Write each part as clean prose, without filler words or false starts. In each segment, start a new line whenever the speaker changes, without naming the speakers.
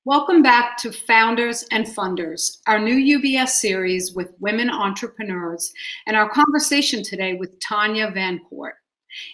Welcome back to Founders and Funders, our new UBS series with women entrepreneurs, and our conversation today with Tanya Van Court.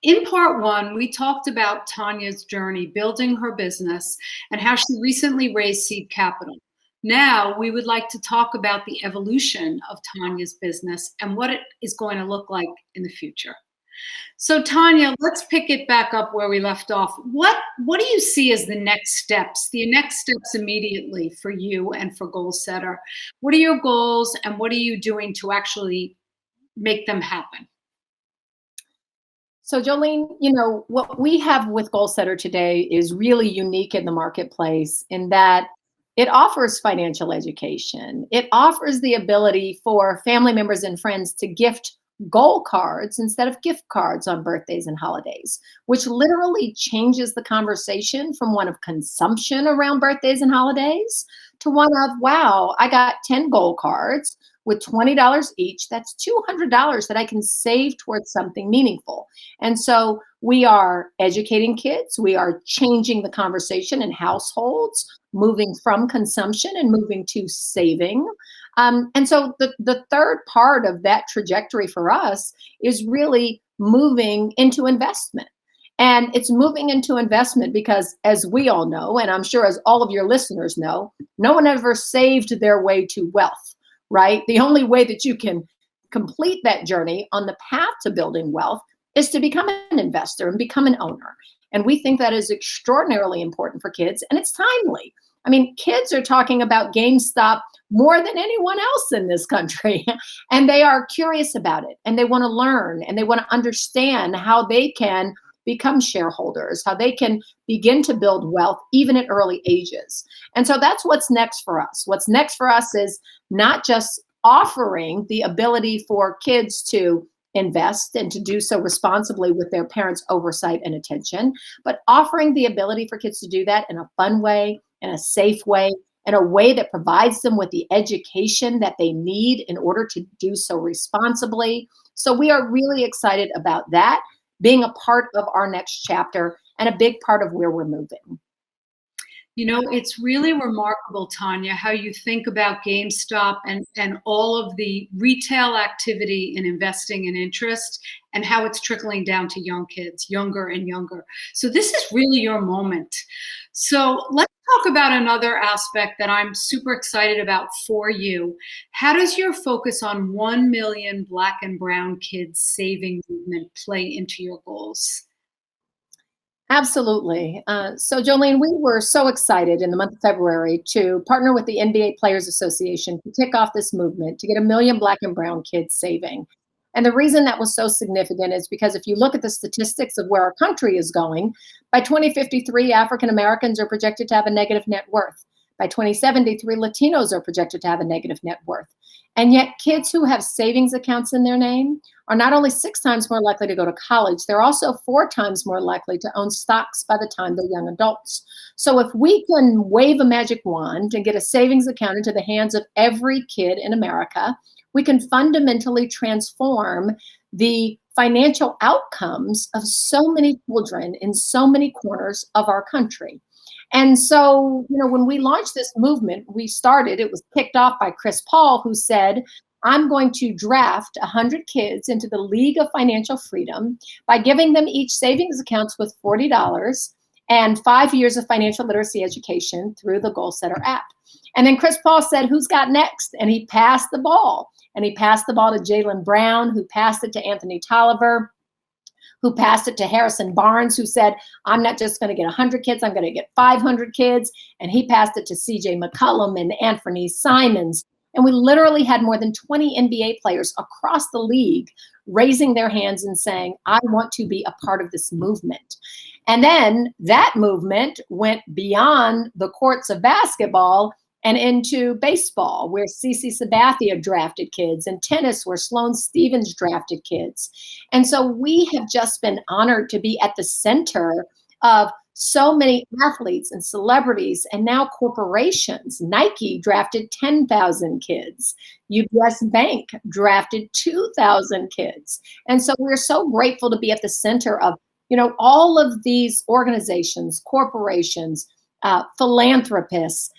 In part one, we talked about Tanya's journey building her business and how she recently raised seed capital. Now, we would like to talk about the evolution of Tanya's business and what it is going to look like in the future. So Tanya, let's pick it back up where we left off. What do you see as the next steps? The next steps immediately for you and for Goalsetter. What are your goals and what are you doing to actually make them happen?
So Jolene, what we have with Goalsetter today is really unique in the marketplace in that it offers financial education. It offers the ability for family members and friends to gift goal cards instead of gift cards on birthdays and holidays, which literally changes the conversation from one of consumption around birthdays and holidays to one of, wow, I got 10 goal cards with $20 each. That's $200 that I can save towards something meaningful. And so we are educating kids. We are changing the conversation in households, moving from consumption and moving to saving. And so the third part of that trajectory for us is really moving into investment. And it's moving into investment because, as we all know, and I'm sure as all of your listeners know, no one ever saved their way to wealth, right? The only way that you can complete that journey on the path to building wealth is to become an investor and become an owner. And we think that is extraordinarily important for kids, and it's timely. I mean, kids are talking about GameStop more than anyone else in this country. And they are curious about it. And they want to learn and they want to understand how they can become shareholders, how they can begin to build wealth even at early ages. And so that's what's next for us. What's next for us is not just offering the ability for kids to invest and to do so responsibly with their parents' oversight and attention, but offering the ability for kids to do that in a fun way, in a safe way, in a way that provides them with the education that they need in order to do so responsibly. So we are really excited about that being a part of our next chapter and a big part of where we're moving.
You know, it's really remarkable, Tanya, how you think about GameStop and all of the retail activity in investing and interest and how it's trickling down to young kids, younger and younger. So this is really your moment. So let's talk about another aspect that I'm super excited about for you. How does your focus on 1 million Black and brown kids saving movement play into your goals?
Absolutely. So Jolene, we were so excited in the month of February to partner with the NBA Players Association to kick off this movement to get 1 million Black and brown kids saving. And the reason that was so significant is because if you look at the statistics of where our country is going, by 2053, African Americans are projected to have a negative net worth. By 2073, Latinos are projected to have a negative net worth. And yet kids who have savings accounts in their name are not only 6 times more likely to go to college, they're also 4 times more likely to own stocks by the time they're young adults. So if we can wave a magic wand and get a savings account into the hands of every kid in America, we can fundamentally transform the financial outcomes of so many children in so many corners of our country. And so, when we launched this movement, it was kicked off by Chris Paul, who said, I'm going to draft 100 kids into the League of Financial Freedom by giving them each savings accounts with $40 and 5 years of financial literacy education through the Goalsetter app. And then Chris Paul said, who's got next? And he passed the ball. And he passed the ball to Jaylen Brown, who passed it to Anthony Tolliver, who passed it to Harrison Barnes, who said, I'm not just going to get 100 kids, I'm going to get 500 kids. And he passed it to CJ McCollum and Anthony Simons. And we literally had more than 20 NBA players across the league raising their hands and saying, I want to be a part of this movement. And then that movement went beyond the courts of basketball and into baseball, where CC Sabathia drafted kids, and tennis, where Sloane Stephens drafted kids. And so we have just been honored to be at the center of so many athletes and celebrities and now corporations. Nike drafted 10,000 kids. UBS Bank drafted 2,000 kids. And so we're so grateful to be at the center of, all of these organizations, corporations, philanthropists,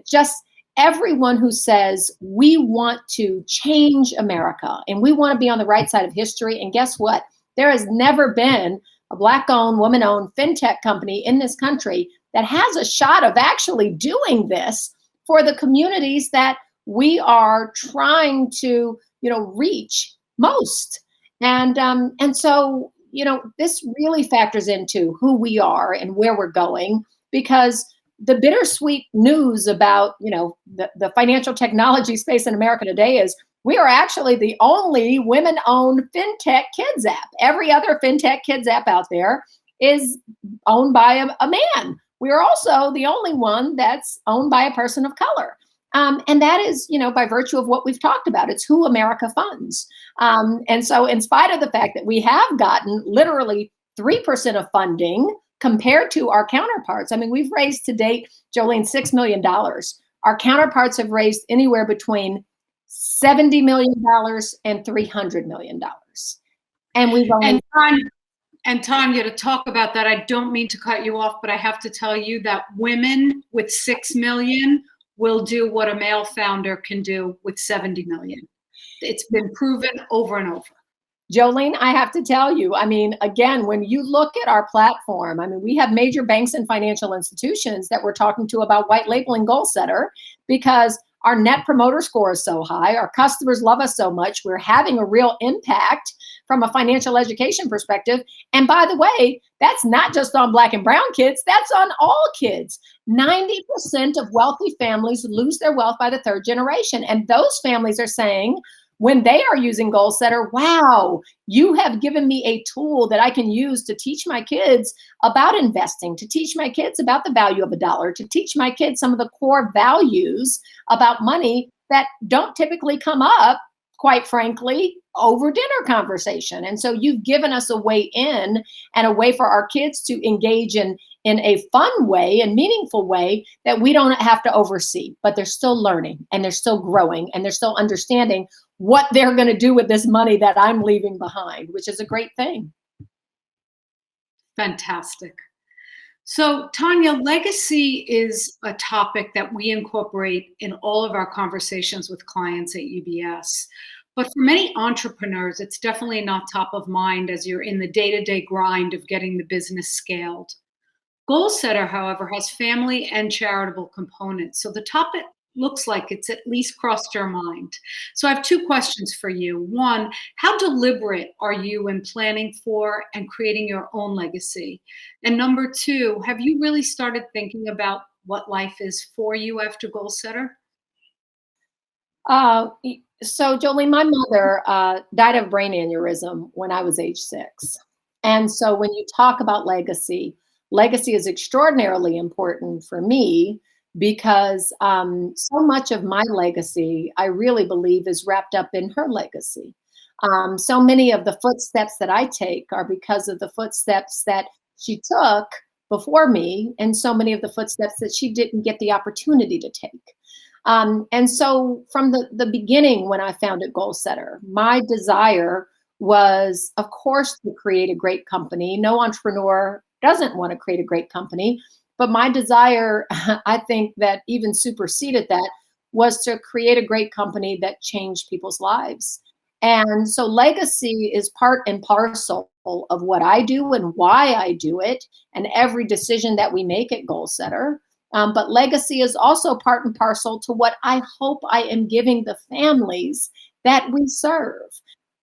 just everyone who says we want to change America and we want to be on the right side of history. And guess what? There has never been a Black-owned, woman-owned fintech company in this country that has a shot of actually doing this for the communities that we are trying to, reach most. And so, this really factors into who we are and where we're going, because the bittersweet news about, the financial technology space in America today is we are actually the only women-owned fintech kids app. Every other fintech kids app out there is owned by a man. We are also the only one that's owned by a person of color. And that is, by virtue of what we've talked about. It's who America funds. And so in spite of the fact that we have gotten literally 3% of funding compared to our counterparts, I mean, we've raised to date, Jolene, $6 million. Our counterparts have raised anywhere between $70 million and $300 million. And we've only...
And Tanya, to talk about that, I don't mean to cut you off, but I have to tell you that women with 6 million will do what a male founder can do with 70 million. It's been proven over and over.
Jolene, I have to tell you, I mean, again, when you look at our platform, I mean, we have major banks and financial institutions that we're talking to about white labeling Goalsetter because our net promoter score is so high. Our customers love us so much. We're having a real impact from a financial education perspective. And by the way, that's not just on Black and brown kids, that's on all kids. 90% of wealthy families lose their wealth by the third generation. And those families are saying, when they are using Goalsetter, wow, you have given me a tool that I can use to teach my kids about investing, to teach my kids about the value of a dollar, to teach my kids some of the core values about money that don't typically come up, quite frankly, over dinner conversation. And so you've given us a way in and a way for our kids to engage in a fun way and meaningful way that we don't have to oversee, but they're still learning and they're still growing and they're still understanding what they're going to do with this money that I'm leaving behind, which is a great thing.
Fantastic. So Tanya, legacy is a topic that we incorporate in all of our conversations with clients at UBS. But for many entrepreneurs, it's definitely not top of mind as you're in the day-to-day grind of getting the business scaled. Goalsetter, however, has family and charitable components. So the topic looks like it's at least crossed your mind. So I have two questions for you. One, how deliberate are you in planning for and creating your own legacy? And number two, have you really started thinking about what life is for you after Goalsetter?
So Jolene, my mother died of brain aneurysm when I was age 6. And so when you talk about legacy is extraordinarily important for me because so much of my legacy, I really believe, is wrapped up in her legacy. So many of the footsteps that I take are because of the footsteps that she took before me, and so many of the footsteps that she didn't get the opportunity to take. And so from the beginning, when I founded Goalsetter, my desire was, of course, to create a great company. No entrepreneur doesn't want to create a great company. But my desire, I think, that even superseded that was to create a great company that changed people's lives. And so legacy is part and parcel of what I do and why I do it, and every decision that we make at Goalsetter. But legacy is also part and parcel to what I hope I am giving the families that we serve,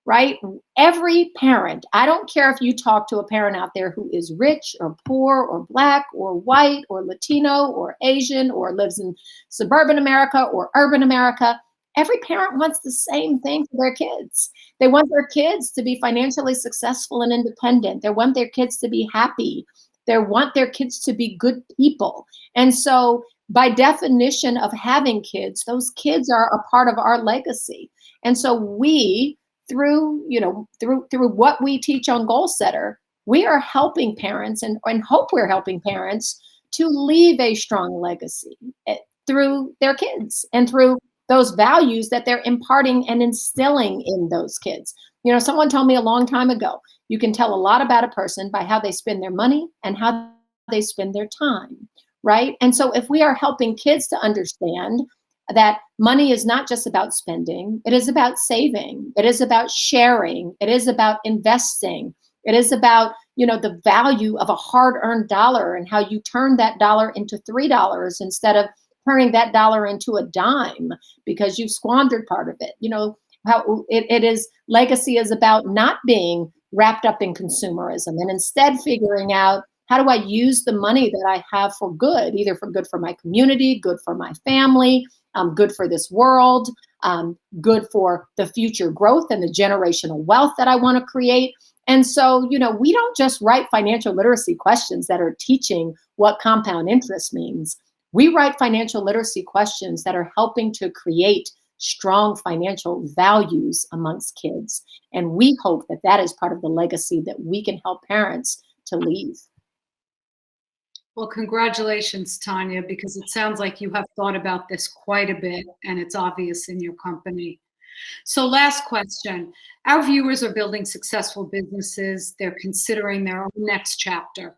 right? Every parent, I don't care if you talk to a parent out there who is rich or poor or Black or white or Latino or Asian or lives in suburban America or urban America, every parent wants the same thing for their kids. They want their kids to be financially successful and independent. They want their kids to be happy. They want their kids to be good people. And so by definition of having kids, those kids are a part of our legacy. And so we, through what we teach on Goalsetter, we are helping parents and hope we're helping parents to leave a strong legacy through their kids and through those values that they're imparting and instilling in those kids. Someone told me a long time ago, you can tell a lot about a person by how they spend their money and how they spend their time, right? And so if we are helping kids to understand that money is not just about spending, it is about saving, it is about sharing, it is about investing, it is about, the value of a hard-earned dollar and how you turn that dollar into $3 instead of turning that dollar into a dime because you've squandered part of it. How it is, legacy is about not being wrapped up in consumerism and instead figuring out, how do I use the money that I have for good, either for good for my community, good for my family, good for this world, good for the future growth and the generational wealth that I want to create. And so, we don't just write financial literacy questions that are teaching what compound interest means. We write financial literacy questions that are helping to create strong financial values amongst kids. And we hope that that is part of the legacy that we can help parents to leave.
Well, congratulations, Tanya, because it sounds like you have thought about this quite a bit and it's obvious in your company. So last question. Our viewers are building successful businesses. They're considering their own next chapter.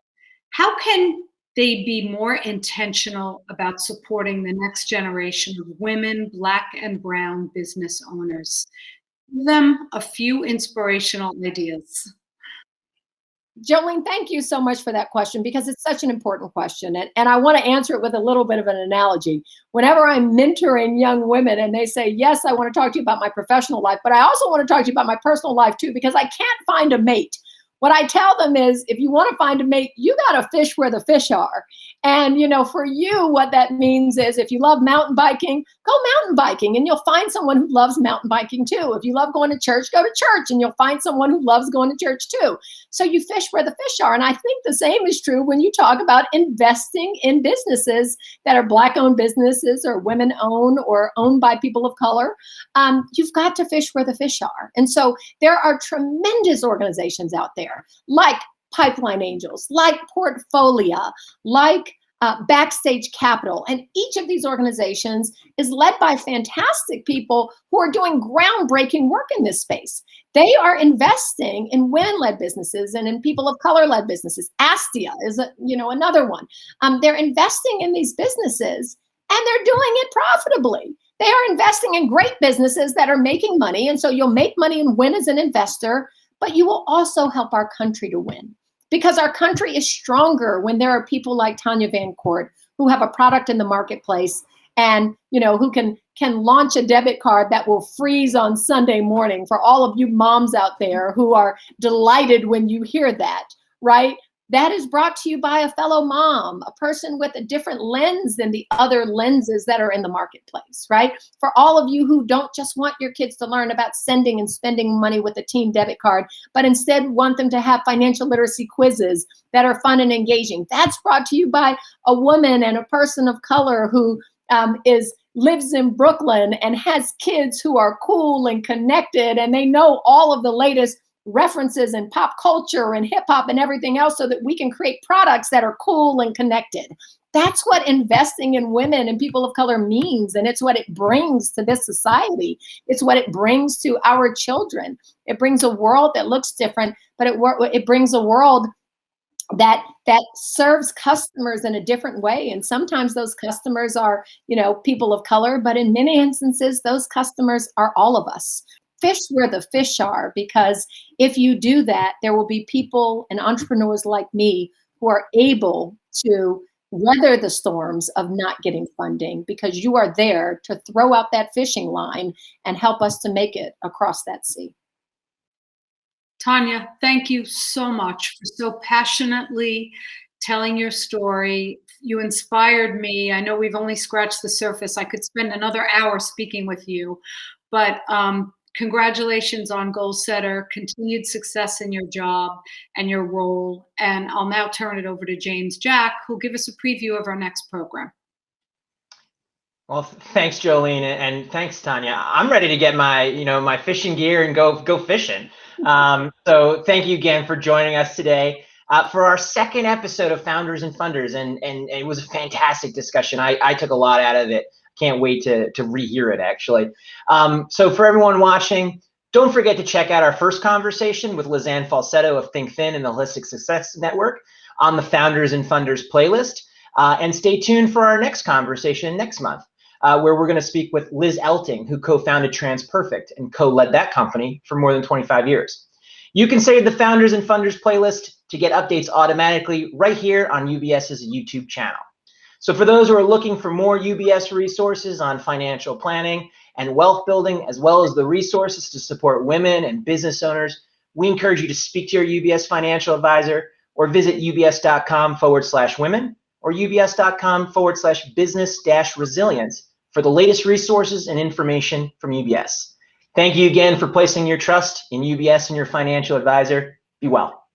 How can they be more intentional about supporting the next generation of women, Black and brown business owners? Give them a few inspirational ideas.
Jolene, thank you so much for that question because it's such an important question. And I want to answer it with a little bit of an analogy. Whenever I'm mentoring young women and they say, yes, I want to talk to you about my professional life, but I also want to talk to you about my personal life too, because I can't find a mate. What I tell them is, if you want to find a mate, you got to fish where the fish are. And, for you, what that means is if you love mountain biking, go mountain biking and you'll find someone who loves mountain biking too. If you love going to church, go to church and you'll find someone who loves going to church too. So you fish where the fish are. And I think the same is true when you talk about investing in businesses that are Black-owned businesses or women-owned or owned by people of color. You've got to fish where the fish are. And so there are tremendous organizations out there like Pipeline Angels, like Portfolio, like Backstage Capital. And each of these organizations is led by fantastic people who are doing groundbreaking work in this space. They are investing in women-led businesses and in people of color-led businesses. Astia is another one. They're investing in these businesses and they're doing it profitably. They are investing in great businesses that are making money. And so you'll make money and win as an investor, but you will also help our country to win. Because our country is stronger when there are people like Tanya Van Court who have a product in the marketplace and who can launch a debit card that will freeze on Sunday morning for all of you moms out there who are delighted when you hear that, right? That is brought to you by a fellow mom, a person with a different lens than the other lenses that are in the marketplace, right? For all of you who don't just want your kids to learn about sending and spending money with a teen debit card, but instead want them to have financial literacy quizzes that are fun and engaging. That's brought to you by a woman and a person of color who lives in Brooklyn and has kids who are cool and connected and they know all of the latest references in pop culture and hip hop and everything else so that we can create products that are cool and connected. That's what investing in women and people of color means. And it's what it brings to this society. It's what it brings to our children. It brings a world that looks different, but it brings a world that serves customers in a different way. And sometimes those customers are, people of color, but in many instances, those customers are all of us. Fish where the fish are, because if you do that, there will be people and entrepreneurs like me who are able to weather the storms of not getting funding because you are there to throw out that fishing line and help us to make it across that sea.
Tanya, thank you so much for so passionately telling your story. You inspired me. I know we've only scratched the surface. I could spend another hour speaking with you, but congratulations on Goalsetter, continued success in your job and your role. And I'll now turn it over to James Jack, who'll give us a preview of our next program.
Well, thanks, Jolene, and thanks, Tanya. I'm ready to get my, my fishing gear and go fishing. So thank you again for joining us today for our second episode of Founders and Funders, and it was a fantastic discussion. I took a lot out of it. Can't wait to rehear it, actually. So for everyone watching, don't forget to check out our first conversation with Lizanne Falsetto of Think Thin and the Holistic Success Network on the Founders and Funders playlist. And stay tuned for our next conversation next month, where we're going to speak with Liz Elting, who co-founded TransPerfect and co-led that company for more than 25 years. You can save the Founders and Funders playlist to get updates automatically right here on UBS's YouTube channel. So for those who are looking for more UBS resources on financial planning and wealth building, as well as the resources to support women and business owners, we encourage you to speak to your UBS financial advisor or visit ubs.com/women or ubs.com/business-resilience for the latest resources and information from UBS. Thank you again for placing your trust in UBS and your financial advisor. Be well.